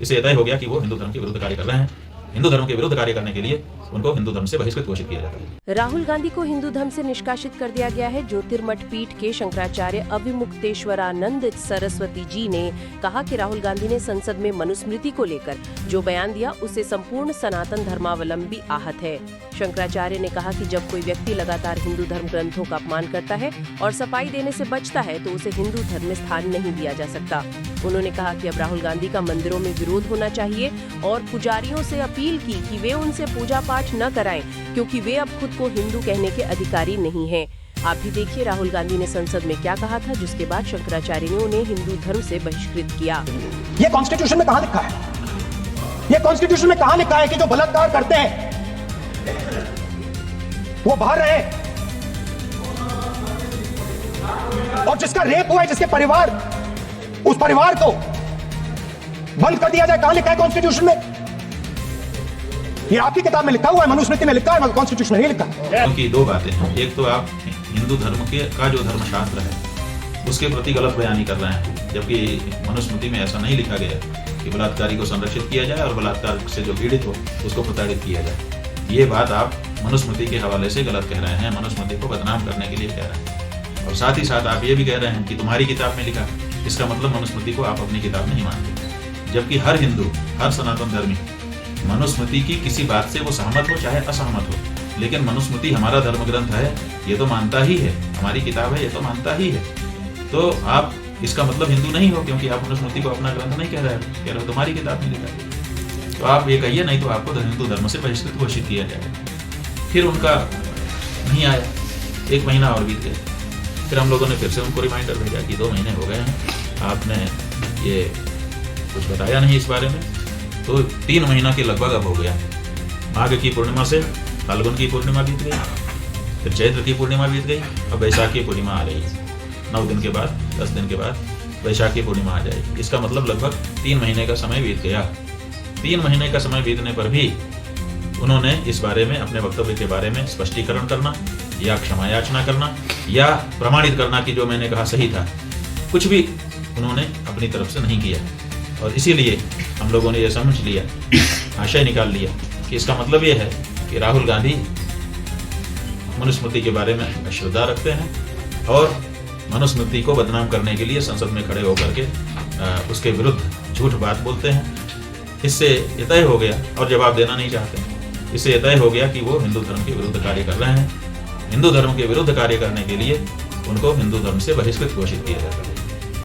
इससे तय हो गया कि वो हिंदू धर्म के विरुद्ध कार्य कर रहे हैं। हिंदू धर्म के विरुद्ध कार्य करने के लिए उनको हिंदू धर्म से बहिष्कृत घोषित किया जाता है। राहुल गांधी को हिंदू धर्म से निष्कासित कर दिया गया है। ज्योतिर्मठ पीठ के शंकराचार्य अविमुक्तेश्वरानंद सरस्वती जी ने कहा कि राहुल गांधी ने संसद में मनुस्मृति को लेकर जो बयान दिया उससे संपूर्ण सनातन धर्मावलंबी आहत है। शंकराचार्य ने कहा कि जब कोई व्यक्ति लगातार हिंदू धर्म ग्रंथों का अपमान करता है और सफाई देने से बचता है तो उसे हिंदू धर्म में स्थान नहीं दिया जा सकता। उन्होंने कहा कि अब राहुल गांधी का मंदिरों में विरोध होना चाहिए और पुजारियों से अपील की कि वे उनसे पूजा पाठ न कराएं, क्योंकि वे अब खुद को हिंदू कहने के अधिकारी नहीं हैं। आप भी देखिए राहुल गांधी ने संसद में क्या कहा था, जिसके बाद शंकराचार्य ने उन्हें हिंदू धर्म से बहिष्कृत किया। ये कॉन्स्टिट्यूशन में कहाँ लिखा है? ये कॉन्स्टिट्यूशन में कहाँ लिखा है कि जो बलात्कार करते हैं वो बाहर रहे, और जिसका रेप हुआ है, जिसके परिवार, उस परिवार को बंद कर दिया जाए? कहां लिखा है कॉन्स्टिट्यूशन में? ये आपकी किताब में लिखा हुआ है, मनुस्मृति में लिखा है, कॉन्स्टिट्यूशन में नहीं लिखा। क्योंकि दो बातें हैं। एक तो आप हिंदू धर्म का जो धर्मशास्त्र है उसके प्रति गलत बयानी कर रहे हैं, जबकि मनुस्मृति में ऐसा नहीं लिखा गया कि बलात्कारी को संरक्षित किया जाए और बलात्कार से जो पीड़ित हो उसको प्रताड़ित किया जाए। ये बात आप मनुस्मृति के हवाले से गलत कह रहे हैं, मनुस्मृति को बदनाम करने के लिए कह रहे हैं। और साथ ही साथ आप ये भी कह रहे हैं कि तुम्हारी किताब में लिखा, इसका मतलब मनुस्मृति को आप अपनी किताब नहीं मानते। जबकि हर हिंदू, हर सनातन धर्मी मनुस्मृति की किसी बात से वो सहमत हो चाहे असहमत हो, लेकिन मनुस्मृति हमारा धर्म ग्रंथ है, ये तो मानता ही है, हमारी किताब है, ये तो मानता ही है। तो आप इसका मतलब हिंदू नहीं हो, क्योंकि आप मनुस्मृति को अपना ग्रंथ नहीं कह रहे हो, तुम्हारी किताब में लिखा है। तो आप ये कहिए, नहीं तो आपको हिंदू धर्म से बहिष्कृत घोषित किया जाएगा। फिर उनका नहीं आया, 1 महीना और बीत गया। फिर हम लोगों ने फिर से उनको रिमाइंडर भेजा कि 2 महीने हो गए हैं, आपने ये कुछ बताया नहीं इस बारे में। तो 3 महीना के लगभग अब हो गया। माघ की पूर्णिमा से फाल्गुन की पूर्णिमा बीत गई, फिर चैत्र की पूर्णिमा बीत गई, अब वैशाखी पूर्णिमा आ रही है। 9 दिन के बाद, 10 दिन के बाद वैशाखी पूर्णिमा आ जाएगी। इसका मतलब लगभग 3 महीने का समय बीत गया। 3 महीने का समय बीतने पर भी उन्होंने इस बारे में, अपने वक्तव्य के बारे में स्पष्टीकरण करना या क्षमा याचना करना या प्रमाणित करना कि जो मैंने कहा सही था, कुछ भी उन्होंने अपनी तरफ से नहीं किया। और इसीलिए हम लोगों ने यह समझ लिया, आशय निकाल लिया कि इसका मतलब यह है कि राहुल गांधी मनुस्मृति के बारे में अश्रद्धा रखते हैं और मनुस्मृति को बदनाम करने के लिए संसद में खड़े होकर के उसके विरुद्ध झूठ बात बोलते हैं। इससे यह तय हो गया, और जवाब देना नहीं चाहते, इससे यह तय हो गया कि वो हिंदू धर्म के विरुद्ध कार्य कर रहे हैं। हिंदू धर्म के विरुद्ध कार्य करने के लिए उनको हिंदू धर्म से बहिष्कृत घोषित किया जाता है।